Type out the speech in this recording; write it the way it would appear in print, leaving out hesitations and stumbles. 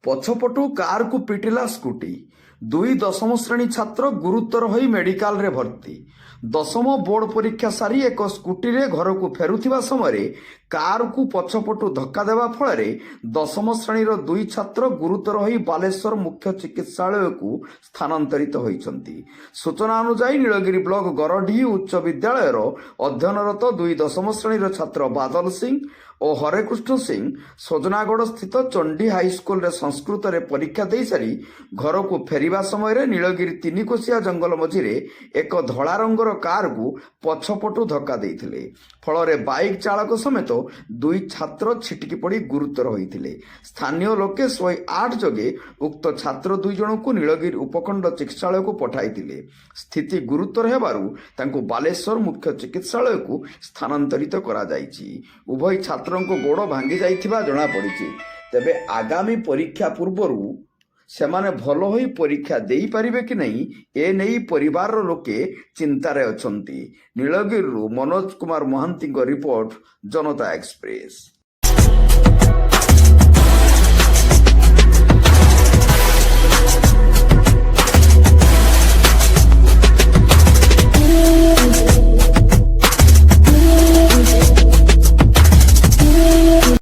ପଛପଟୁ କାରକୁ ପିଟିଲା ସ୍କୁଟି। ଦୁଇ ଦଶମ ଶ୍ରେଣୀ ଛାତ୍ର ଗୁରୁତର ହୋଇ ମେଡିକାଲରେ ଭର୍ତ୍ତି। ଦଶମ ବୋର୍ଡ ପରୀକ୍ଷା ସାରି ଏକ ସ୍କୁଟିରେ ଘରକୁ ଫେରୁଥିବା ସମୟରେ କାରକୁ ପଛପଟୁ ଧକ୍କା ଦେବା ଫଳରେ ଦଶମ ଶ୍ରେଣୀର ଦୁଇ ଛାତ୍ର ଗୁରୁତର ହୋଇ ବାଲେଶ୍ୱର ମୁଖ୍ୟ ଚିକିତ୍ସାଳୟକୁ ସ୍ଥାନାନ୍ତରିତ ହୋଇଛନ୍ତି। ସୂଚନା ଅନୁଯାୟୀ ନୀଳଗିରି ବ୍ଲକ ଗରଡିହି ଉଚ୍ଚ ବିଦ୍ୟାଳୟର ଅଧ୍ୟୟନରତ ଦୁଇ ଦଶମ ଶ୍ରେଣୀର ଛାତ୍ର ବାଦଲ ସିଂ ଓ ହରେକୃଷ୍ଣ ସିଂ ସଜନାଗଡ଼ ସ୍ଥିତ ଚଣ୍ଡୀ ହାଇସ୍କୁଲରେ ସଂସ୍କୃତରେ ପରୀକ୍ଷା ଦେଇସାରି ଘରକୁ ଫେରିବା ସମୟରେ ନୀଳଗିରି ତିନିକୋଶିଆ ଜଙ୍ଗଲ ମଝିରେ ଏକ ଧଳା ରଙ୍ଗର କାରକୁ ପଛପଟୁ ଧକ୍କା ଦେଇଥିଲେ। ଫଳରେ ବାଇକ୍ ଚାଳକ ସମେତ ଦୁଇ ଛାତ୍ର ଛିଟିକି ପଡ଼ି ଗୁରୁତର ହୋଇଥିଲେ। ସ୍ଥାନୀୟ ଲୋକେ 108 ଯୋଗେ ଉକ୍ତ ଛାତ୍ର ଦୁଇ ଜଣଙ୍କୁ ନୀଳଗିରି ଉପଖଣ୍ଡ ଚିକିତ୍ସାଳୟକୁ ପଠାଇଥିଲେ। ସ୍ଥିତି ଗୁରୁତର ହେବାରୁ ତାଙ୍କୁ ବାଲେଶ୍ୱର ମୁଖ୍ୟ ଚିକିତ୍ସାଳୟକୁ ସ୍ଥାନାନ୍ତରିତ କରାଯାଇଛି। ଉଭୟ ଛାତ୍ରଙ୍କ ଗୋଡ଼ ଭାଙ୍ଗି ଯାଇଥିବା ଜଣାପଡ଼ିଛି। ତେବେ ଆଗାମୀ ପରୀକ୍ଷା ପୂର୍ବରୁ ସେମାନେ ଭଲ ହୋଇ ପରୀକ୍ଷା ଦେଇପାରିବେ କି ନାହିଁ ଏ ନେଇ ପରିବାରର ଲୋକେ ଚିନ୍ତାରେ ଅଛନ୍ତି। ନୀଳଗିରିରୁ ମନୋଜ କୁମାର ମହାନ୍ତିଙ୍କ ରିପୋର୍ଟ, ଜନତା ଏକ୍ସପ୍ରେସ।